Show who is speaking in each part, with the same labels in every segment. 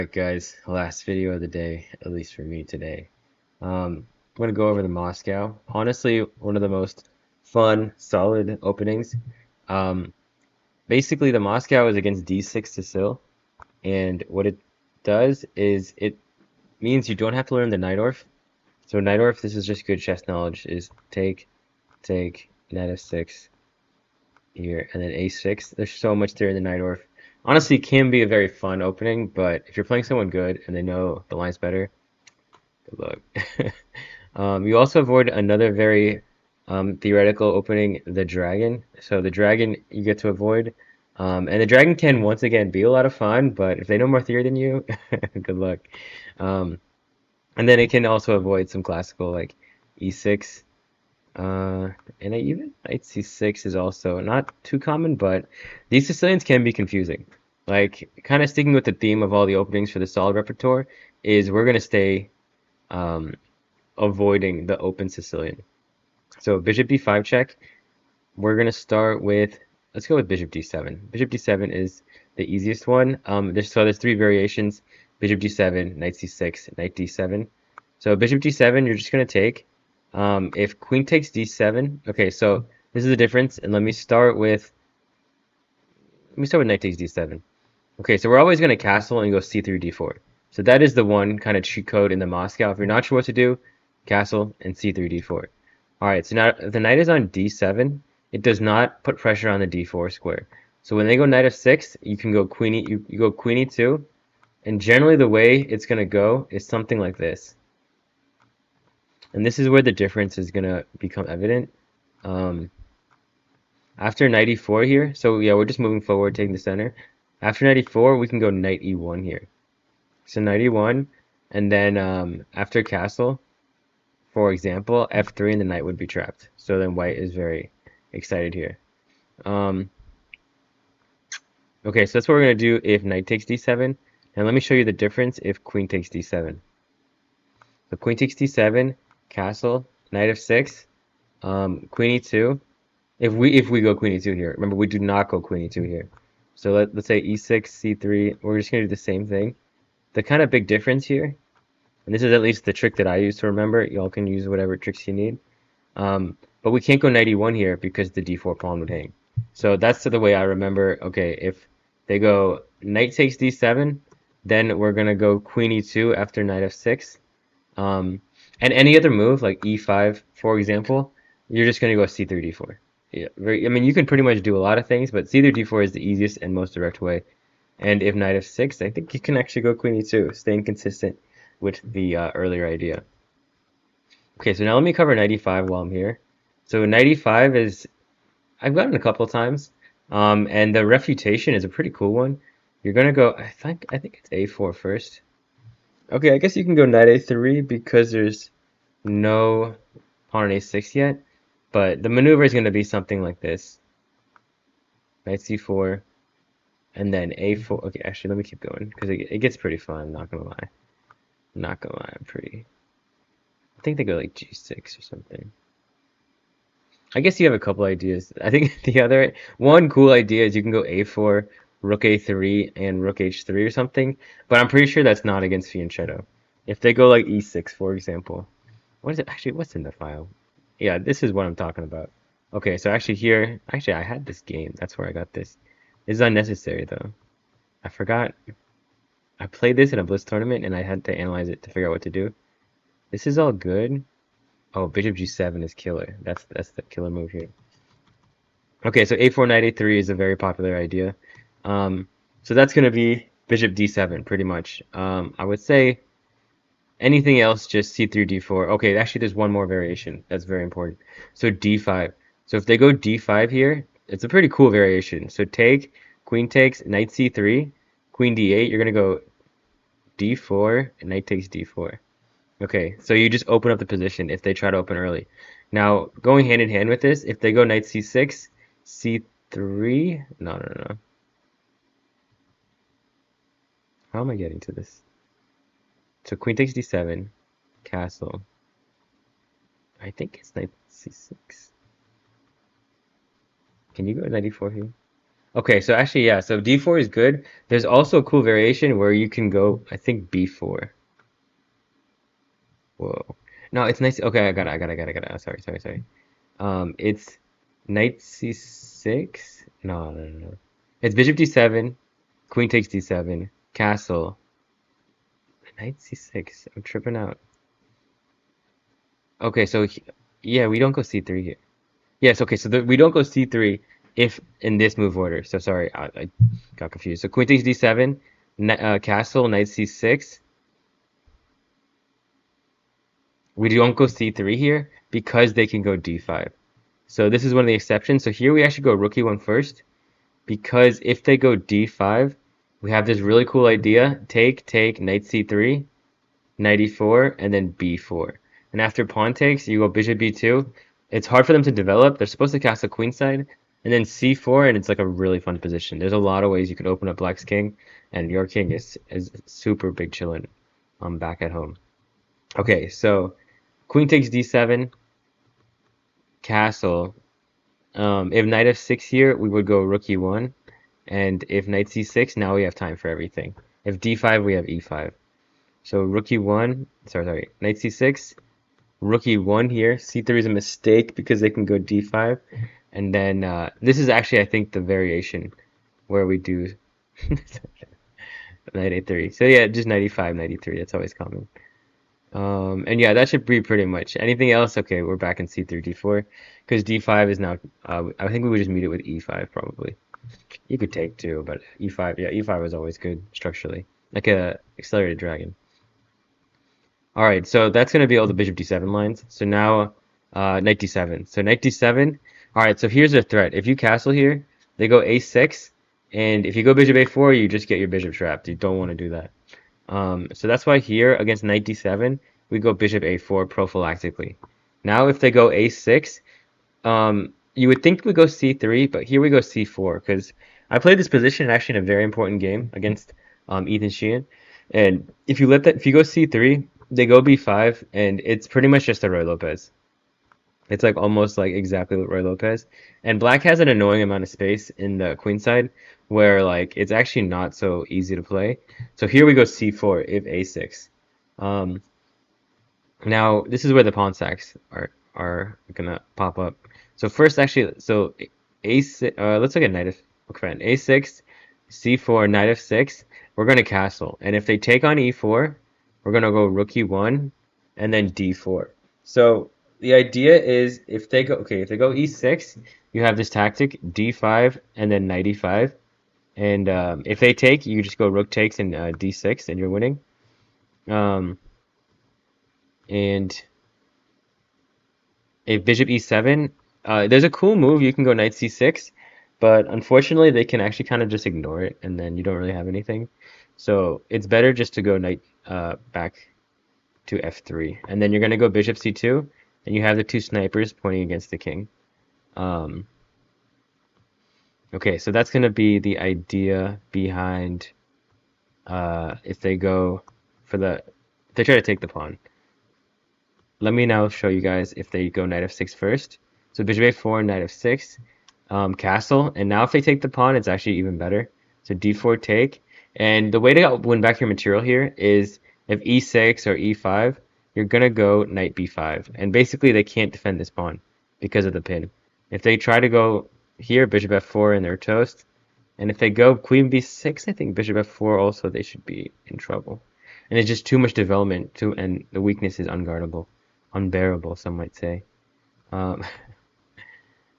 Speaker 1: Alright guys, last video of the day, at least for me today. I'm gonna go over the Moscow. Honestly, one of the most fun, solid openings. Um, Basically the Moscow is against D6 Sicil, and what it does is it means you don't have to learn the Najdorf. So Najdorf, this is just good chess knowledge, is take, knight f6 here, and then a6. There's so much there in the Najdorf. Honestly, it can be a very fun opening, but if you're playing someone good and they know the lines better, good luck. You also avoid another very theoretical opening, the dragon. So the dragon you get to avoid. And the dragon can once again be a lot of fun, but if they know more theory than you, good luck. Um, and then it can also avoid some classical like e6. And even knight c6 is also not too common, but these Sicilians can be confusing. Like, kind of sticking with the theme of all the openings for the solid repertoire is we're going to stay um, avoiding the open Sicilian. So bishop d5 check. We're gonna start with, let's go with bishop d7. Bishop d7 is the easiest one. There's three variations: bishop d7, knight c6, knight d7. So bishop d7, you're just gonna take. If queen takes d7, okay. So this is the difference, and let me start with knight takes d7. Okay, so we're always gonna castle and go c3 d4. So that is the one kind of cheat code in the Moscow. If you're not sure what to do, castle and c3 d4. All right, so now if the knight is on d7, it does not put pressure on the d4 square. So when they go knight f6, you can go queen e, you go queen e2, and generally the way it's gonna go is something like this. And this is where the difference is gonna become evident. Um, After knight e4 here, so yeah, we're just moving forward, taking the center. After knight e4, we can go knight e1 here. So knight e1, and then after castle, for example, f3 and the knight would be trapped. So then white is very excited here. Um, okay, so that's what we're going to do if knight takes d7. And let me show you the difference if queen takes d7. So queen takes d7, castle, knight f6, queen e2. If we go queen e2 here, remember we do not go queen e2 here. So let's say e6, c3. We're just going to do the same thing. The kind of big difference here, and this is at least the trick that I use to remember. Y'all can use whatever tricks you need. But we can't go knight e1 here because the d4 pawn would hang. So that's the way I remember. Okay, if they go knight takes d7, then we're gonna go queen e2 after knight f6. And any other move like e5, for example, you're just gonna go c3 d4. Yeah, I mean, you can pretty much do a lot of things, but c3 d4 is the easiest and most direct way. And if knight f6, I think you can actually go queen e2, staying consistent with the earlier idea. Okay, so now let me cover 95 while I'm here. So 95 is, I've gotten a couple times, and the refutation is a pretty cool one. You're gonna go, I think it's a4 first. Okay, I guess you can go knight a3 because there's no pawn on a6 yet, but the maneuver is gonna be something like this. Knight c4, and then a4. Okay, actually, let me keep going because it gets pretty fun. I'm not gonna lie. I'm not gonna lie, I'm pretty. I think they go like g6 or something. I guess you have a couple ideas. I think the other one cool idea is you can go a4, rook a3, and rook h3 or something. But I'm pretty sure that's not against fianchetto. If they go like e6, for example. What is it? Actually, what's in the file? Yeah, this is what I'm talking about. Okay, so actually here, actually I had this game. That's where I got this. This is unnecessary though. I forgot. I played this in a Blitz tournament and I had to analyze it to figure out what to do. This is all good. Oh, bishop g7 is killer. That's the killer move here. Okay, so a4 knight a3 is a very popular idea. So that's going to be bishop d7 pretty much. I would say anything else just c3 d4. Okay, actually there's one more variation that's very important. So d5. So if they go d5 here, it's a pretty cool variation. So take, queen takes, knight c3, queen d8. You're going to go d4, and knight takes d4. Okay, so you just open up the position if they try to open early. Now, going hand in hand with this, if they go knight c6, c3, no. How am I getting to this? So queen takes d7, castle. I think it's knight c6. Can you go knight e4 here? Okay, so actually, yeah, so d4 is good. There's also a cool variation where you can go, I think, b4. Whoa. No, it's nice. Okay, I got it. Sorry. It's knight c6. No. It's bishop d7, queen takes d7, castle, knight c6. I'm tripping out. Okay, so yeah, we don't go c3 here. Yes, okay, so we don't go c3 if in this move order. So sorry, I got confused. So queen takes d7, castle, knight c6. We don't go c3 here because they can go d5. So this is one of the exceptions. So here we actually go rook e1 first because if they go d5, we have this really cool idea. Take, knight c3, knight e4, and then b4. And after pawn takes, you go bishop b2. It's hard for them to develop. They're supposed to castle queenside, and then c4, and it's like a really fun position. There's a lot of ways you can open up black's king, and your king is super big chillin' back at home. Okay, so queen takes d7, castle. If knight f6 here, we would go rook e1, and if knight c6, now we have time for everything. If d5, we have e5. So rook e1, sorry, knight c6, rook e1 here. c3 is a mistake because they can go d5, and then this is actually, I think, the variation where we do knight a3. So yeah, just knight e5, knight e3. That's always common. And yeah, that should be pretty much. Anything else? Okay, we're back in c3, d4, because d5 is now. I think we would just meet it with e5 probably. You could take too, but e5, yeah, e5 was always good structurally, like a accelerated dragon. All right, so that's gonna be all the bishop d7 lines. So now, knight d7. So knight d7. All right, so here's a threat. If you castle here, they go a6, and if you go bishop a4, you just get your bishop trapped. You don't want to do that. So that's why here against knight d7, we go bishop a4 prophylactically. Now if they go a6, you would think we go c3, but here we go c4 because I played this position actually in a very important game against Ethan Sheehan, and if you go c3, they go b5, and it's pretty much just a Roy Lopez. It's like almost like exactly what Roy Lopez. And black has an annoying amount of space in the queen side where like it's actually not so easy to play. So here we go c4 if a6. Um, Now this is where the pawn stacks are gonna pop up. So first actually, so a6. Let's look at knight of okay, a6, c4, knight f6. We're gonna castle, and if they take on e4, we're gonna go rook e1, and then d4. So the idea is if they go e6, you have this tactic d5 and then knight e5, and if they take, you just go rook takes and d6, and you're winning. Um, and if bishop e7, there's a cool move. You can go knight c6, but unfortunately they can actually kind of just ignore it, and then you don't really have anything. So it's better just to go knight back to f3, and then you're gonna go bishop c2, and you have the two snipers pointing against the king. Um, okay, so that's gonna be the idea behind if they go for if they try to take the pawn. Let me now show you guys if they go knight f6 first. So bishop a4, knight f6, castle, and now if they take the pawn, it's actually even better. So d4 take, and the way to win back your material here is if e6 or e5, you're gonna go knight b5, and basically they can't defend this pawn because of the pin. If they try to go here, bishop f4, and they're toast, and if they go queen b6, I think bishop f4 also they should be in trouble. And it's just too much development, and the weakness is unguardable, unbearable, some might say. Um,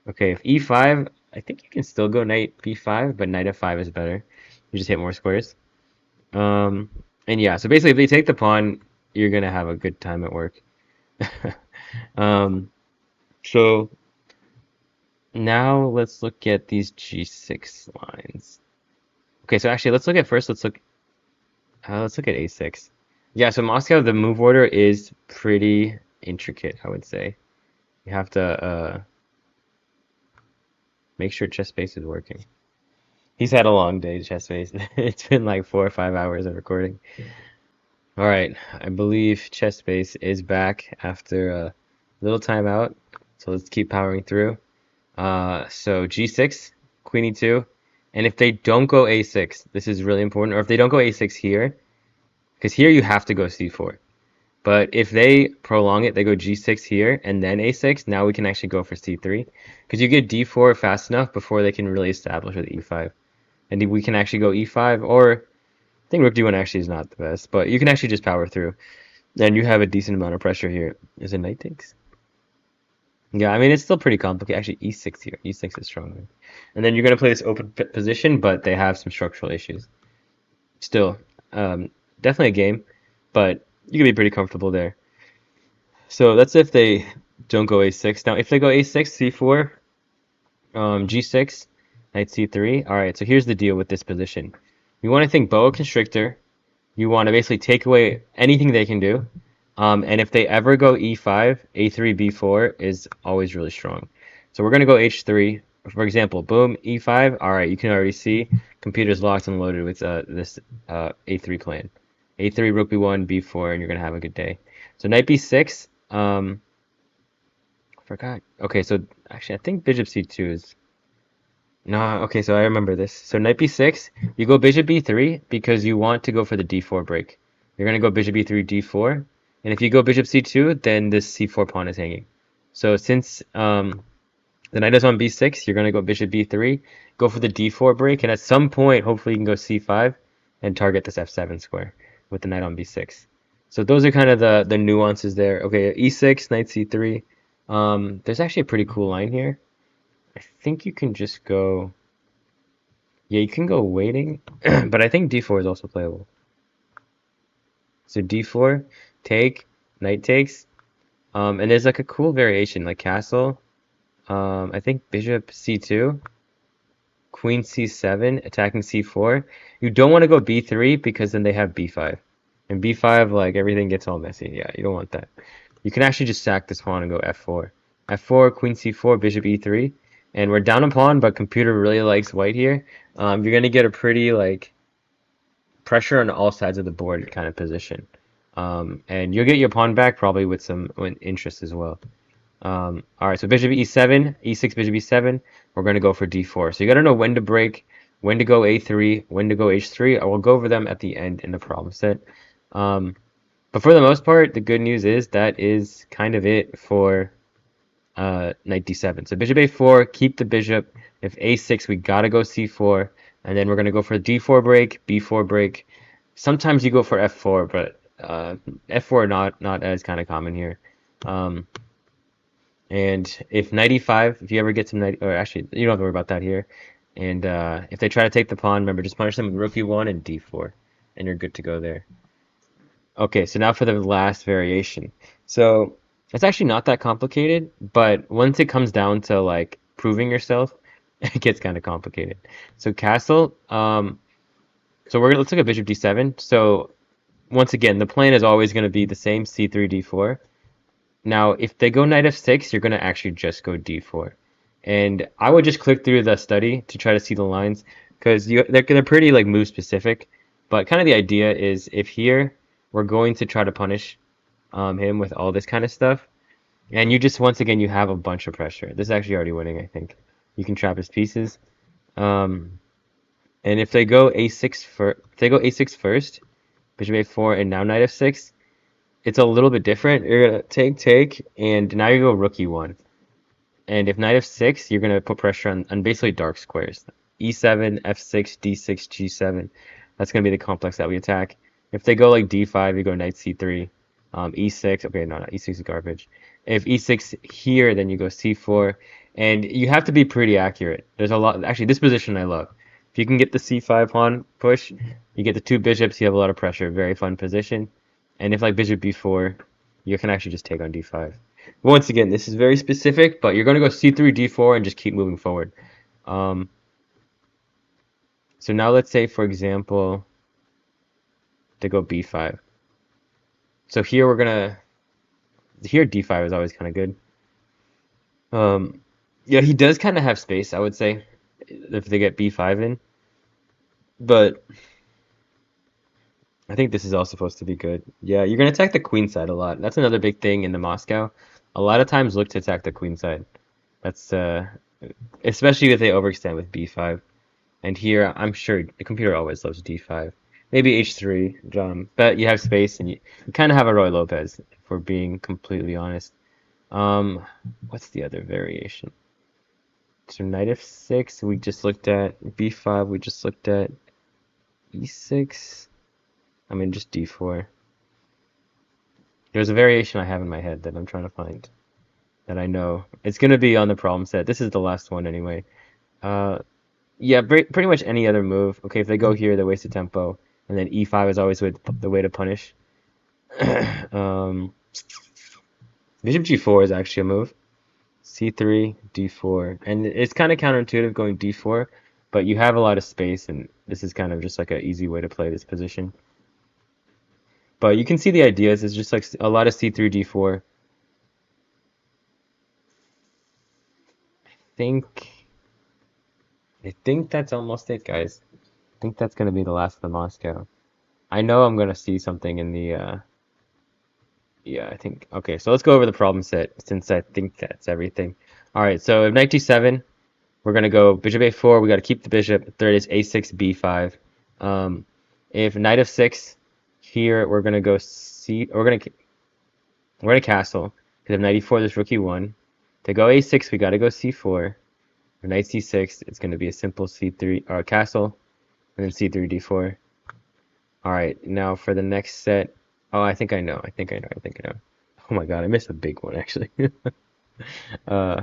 Speaker 1: okay, if e5, I think you can still go knight b5, but knight f5 is better. You just hit more squares. Um, and yeah, so basically if they take the pawn, you're gonna have a good time at work. um, so now let's look at these g6 lines. Okay, so actually let's look at a6. Yeah, so Moscow, the move order is pretty intricate, I would say. You have to make sure chess space is working. He's had a long day, chess space. It's been like 4 or 5 hours of recording. All right, I believe chess space is back after a little time out. So let's keep powering through. So g6, queen e2. And if they don't go a6, this is really important, or if they don't go a6 here, because here you have to go c4. But if they prolong it, they go g6 here and then a6, now we can actually go for c3. Because you get d4 fast enough before they can really establish with e5. And we can actually go e5, or I think rook d1 actually is not the best, but you can actually just power through. And you have a decent amount of pressure here. Is it knight takes? Yeah, I mean, it's still pretty complicated. Actually, e6 here. e6 is stronger. And then you're going to play this open position, but they have some structural issues. Still, definitely a game, but you can be pretty comfortable there. So that's if they don't go a6. Now, if they go a6, c4, g6, knight c3. All right, so here's the deal with this position. You want to think boa constrictor. You want to basically take away anything they can do. And if they ever go e5, a3, b4 is always really strong. So we're going to go h3. For example, boom, e5. All right, you can already see computer's locked and loaded with this a3 plan. a3, rook b1, b4, and you're going to have a good day. So knight b6. I forgot. Okay, so actually, I think bishop c2 is... No, okay, so I remember this. So knight b6, you go bishop b3 because you want to go for the d4 break. You're going to go bishop b3, d4. And if you go bishop c2, then this c4 pawn is hanging. So since the knight is on b6, you're going to go bishop b3, go for the d4 break, and at some point, hopefully you can go c5 and target this f7 square with the knight on b6. So those are kind of the nuances there. Okay, e6, knight c3. There's actually a pretty cool line here. I think you can just go... Yeah, you can go waiting, but I think d4 is also playable. So d4, take, knight takes, and there's like a cool variation, like castle, I think bishop c2, queen c7, attacking c4. You don't want to go b3 because then they have b5. And b5, like, everything gets all messy. Yeah, you don't want that. You can actually just sack this pawn and go f4. f4, queen c4, bishop e3. And we're down a pawn, but computer really likes white here. You're going to get a pretty, like, pressure on all sides of the board kind of position. And you'll get your pawn back probably with some interest as well. All right, so bishop e7, e6, bishop e7. We're going to go for d4. So you got to know when to break, when to go a3, when to go h3. I will go over them at the end in the problem set. But for the most part, the good news is that is kind of it for knight d7. So bishop a4, keep the bishop. If a6, we got to go c4. And then we're going to go for d4 break, b4 break. Sometimes you go for f4, but f4 not as kind of common here. And if knight e5, if you ever get some knight, or actually, you don't have to worry about that here. And if they try to take the pawn, remember, just punish them with rook e1 and d4. And you're good to go there. Okay, so now for the last variation. So it's actually not that complicated, but once it comes down to like proving yourself, it gets kind of complicated. So castle, so let's look at bishop d7. So once again, the plan is always going to be the same, c3, d4. Now, if they go knight f6, you're going to actually just go d4. And I would just click through the study to try to see the lines, because they're pretty like move specific. But kind of the idea is if here, we're going to try to punish him with all this kind of stuff. And you just, once again, you have a bunch of pressure. This is actually already winning, I think. You can trap his pieces. And if they go a6 first, bishop a4, and now knight f6, it's a little bit different. You're gonna take, and now you go rook e1. And if knight f6, you're gonna put pressure on basically dark squares. e7, f6, d6, g7. That's gonna be the complex that we attack. If they go like d5, you go knight c3, e6. Okay, no, e6 is garbage. If e6 here, then you go c4, and you have to be pretty accurate. There's a lot. Actually, this position I love. If you can get the c5 pawn push, you get the two bishops. You have a lot of pressure. Very fun position. And if like bishop b4, you can actually just take on d5. Once again, this is very specific, but you're going to go c3, d4, and just keep moving forward. So now let's say, for example, to go b5. So here we're going to... Here d5 is always kind of good. Yeah, he does kind of have space, I would say, if they get b5 in. But I think this is all supposed to be good. Yeah, you're going to attack the queen side a lot. That's another big thing in the Moscow. A lot of times look to attack the queen side. That's especially if they overextend with b5. And here, I'm sure the computer always loves d5. Maybe h3, but you have space, and you kind of have a Roy Lopez, if we're being completely honest. Um, what's the other variation? So knight f6, we just looked at. b5, we just looked at. e6, I mean, just d4. There's a variation I have in my head that I'm trying to find, that I know. It's going to be on the problem set. This is the last one anyway. Uh, yeah, pretty much any other move. Okay, if they go here, they waste a tempo. And then e5 is always the way to punish. um, Bishop g4 is actually a move. c3, d4. And it's kind of counterintuitive going d4, but you have a lot of space, and this is kind of just like an easy way to play this position. But you can see the ideas. It's just like a lot of c3, d4. think I think that's almost it, guys. I think that's gonna be the last of the Moscow. I know I'm gonna see something in the yeah, I think okay, so let's go over the problem set since I think that's everything. Alright, so if knight d7, we're gonna go bishop a4, we gotta keep the bishop. Third is a6, b5. Um, if knight f6, here we're gonna go c we're gonna castle, because if knight e4 there's rook e1. To go a6 we gotta go c4. For knight c6, it's going to be a simple c3 or castle, and then c3 d4. All right, now for the next set. Oh, I think I know. I think I know. I think I know. Oh my God, I missed a big one actually. uh,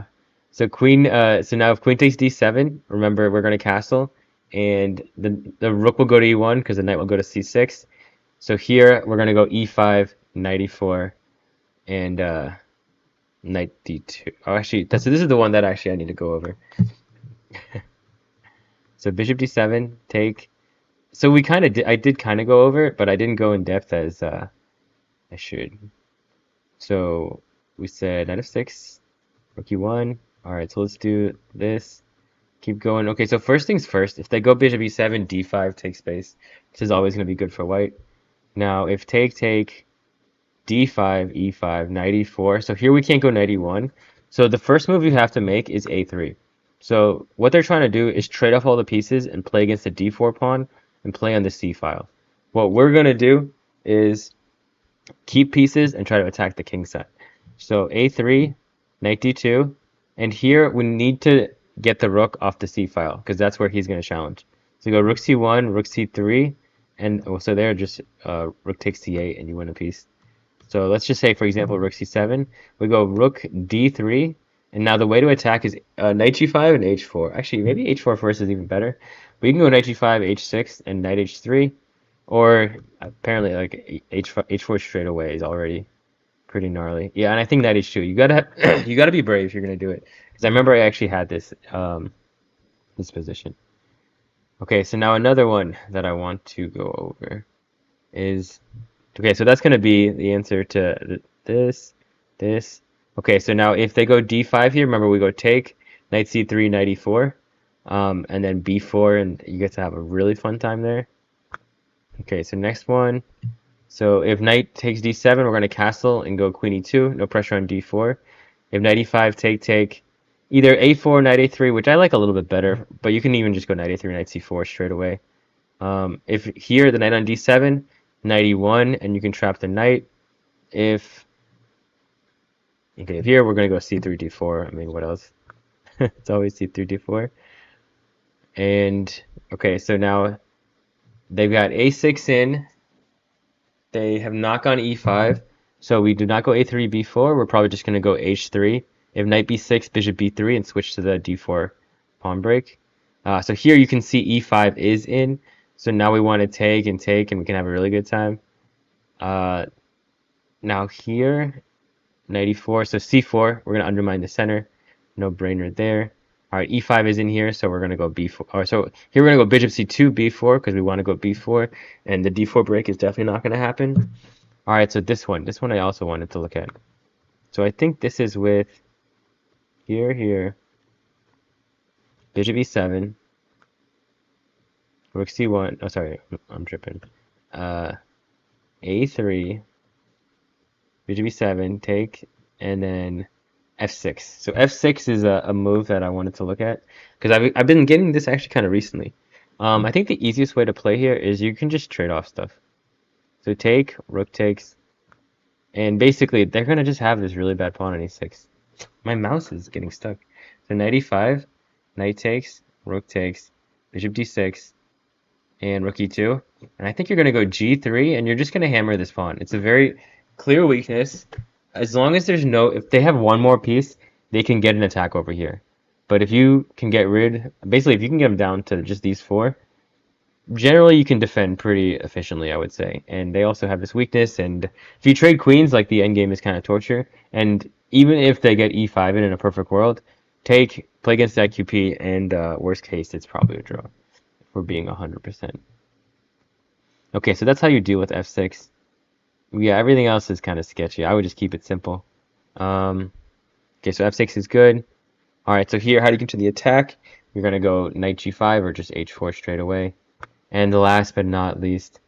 Speaker 1: so queen. So now if queen takes d7, remember we're going to castle, and the rook will go to e1 because the knight will go to c6. So here we're going to go e5, knight e4, and knight d2. Oh, actually, this is the one that actually I need to go over. So bishop d7, take. So we kind of I did kind of go over it, but I didn't go in depth as I should. So we said knight f6, rook e1. All right, so let's do this. Keep going. Okay, so first things first. If they go bishop e7, d5 takes space. This is always going to be good for white. Now if take d5, e5, knight e4. So here we can't go knight e1. So the first move you have to make is a3. So what they're trying to do is trade off all the pieces and play against the d4 pawn and play on the c file. What we're going to do is keep pieces and try to attack the king side. So a3, knight d2, and here we need to get the rook off the c file because that's where he's going to challenge. So you go rook c1, rook c3, and so there just rook takes c8 and you win a piece. So let's just say, for example, rook c7. We go rook d3, and now the way to attack is knight g5 and h4. Actually, maybe h4 first is even better. But you can go knight g5, h6, and knight h3, or apparently like h4 straight away is already pretty gnarly. Yeah, and I think knight h2. You gotta you gotta be brave if you're gonna do it, because I remember I actually had this this position. Okay, so now another one that I want to go over is okay, so that's going to be the answer to this. Okay, so now if they go d5 here, remember we go take, knight c3, knight e4, and then b4, and you get to have a really fun time there. Okay, so next one. So if knight takes d7, we're going to castle and go queen e2, no pressure on d4. If knight e5, take, either a4, knight a3, which I like a little bit better, but you can even just go knight a3, knight c4 straight away. If here, the knight on d7, knight e1, and you can trap the knight. If here we're gonna go c3 d4. I mean, what else? It's always c3 d4. And okay, so now they've got a6 in. They have not gone e5, so we do not go a3 b4. We're probably just gonna go h3. If knight b6, bishop b3, and switch to the d4 pawn break. So here you can see e5 is in. So now we want to take, and we can have a really good time. Now here, knight e4, so c4, we're going to undermine the center. No brainer there. All right, e5 is in here, so we're going to go b4. Or so here we're going to go bishop c2, b4, because we want to go b4, and the d4 break is definitely not going to happen. All right, so this one I also wanted to look at. So I think this is with here, bishop e7, rook c1, oh sorry, I'm tripping. A3, bishop e7, take, and then f6. So f6 is a move that I wanted to look at because I've been getting this actually kind of recently. I think the easiest way to play here is you can just trade off stuff. So take, rook takes, and basically they're gonna just have this really bad pawn on e6. My mouse is getting stuck. So knight e5, knight takes, rook takes, bishop d6, and rook e2. And I think you're gonna go g3, and you're just gonna hammer this pawn. It's a very clear weakness. As long as there's no, if they have one more piece, they can get an attack over here. But if you can get rid, basically if you can get them down to just these four, generally you can defend pretty efficiently, I would say. And they also have this weakness, and if you trade queens, like the endgame is kind of torture. And even if they get e5 in a perfect world, play against that QP, and worst case, it's probably a draw, if we're being 100%. Okay, so that's how you deal with f6. Yeah, everything else is kind of sketchy. I would just keep it simple. Okay, so f6 is good. All right, so here, how do you get to the attack? You're going to go knight g5 or just h4 straight away. And the last but not least,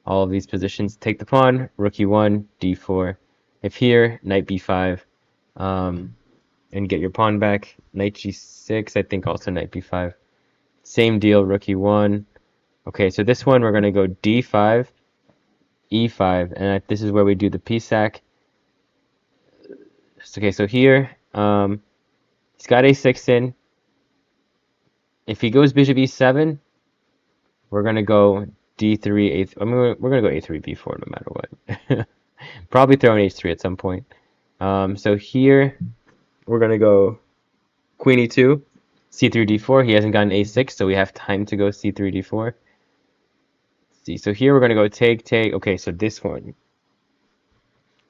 Speaker 1: all of these positions, take the pawn, rook e1, d4. If here, knight b5, and get your pawn back. Knight g6, I think also knight b5. Same deal, rook e1. Okay, so this one we're going to go d5, e5, and this is where we do the p-sack. Okay, so here, he's got a6 in. If he goes bishop e7, we're going to go d3, I mean, we're going to go a3, b4 no matter what. Probably throw an h3 at some point. So here, we're going to go queen e2, c3, d4. He hasn't gotten a6, so we have time to go c3, d4. Let's see, so here we're going to go take. Okay, so this one.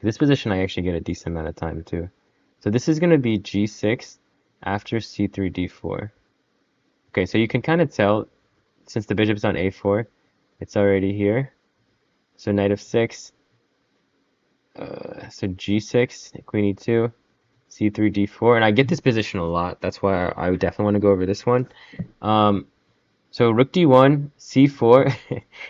Speaker 1: This position I actually get a decent amount of time too. So this is going to be g6 after c3, d4. Okay, so you can kind of tell, since the bishop's on a4, it's already here. So knight f6, so g6, queen e2, c3, d4, and I get this position a lot. That's why I would definitely want to go over this one. So rook d1, c4,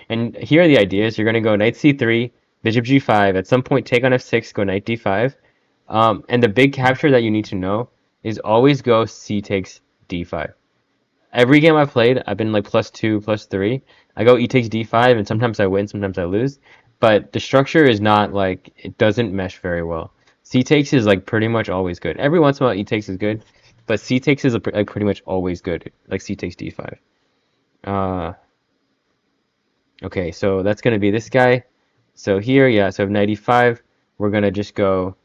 Speaker 1: and here are the ideas. You're going to go knight c3, bishop g5. At some point, take on f6, go knight d5. And the big capture that you need to know is always go c takes d5. Every game I've played, I've been like +2, +3. I go e takes d5, and sometimes I win, sometimes I lose. But the structure is not like, it doesn't mesh very well. C takes is like pretty much always good. Every once in a while, e takes is good, but C takes is like pretty much always good, like C takes d5. Okay, so that's going to be this guy. So here, yeah, so knight e5, we're going to just go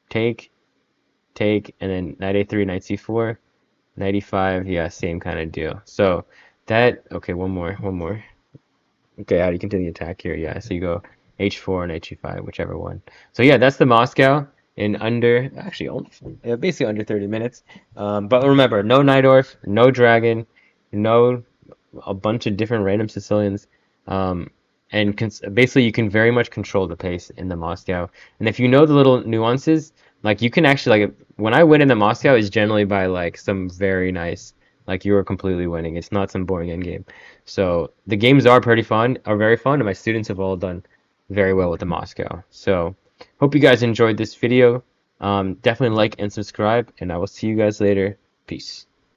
Speaker 1: take, and then knight a3, knight c4, knight e5, yeah, same kind of deal. So that, okay, one more. Okay, how do you continue the attack here? Yeah, so you go h4 and h5, whichever one. So yeah, that's the Moscow in under, actually, basically under 30 minutes. But remember, no Najdorf, no Dragon, no a bunch of different random Sicilians. And basically you can very much control the pace in the Moscow. And if you know the little nuances, like you can actually, like when I win in the Moscow is generally by like some very nice, like you are completely winning. It's not some boring end game. So the games are very fun, and my students have all done very well with the Moscow. So hope you guys enjoyed this video. Definitely like and subscribe, and I will see you guys later. Peace.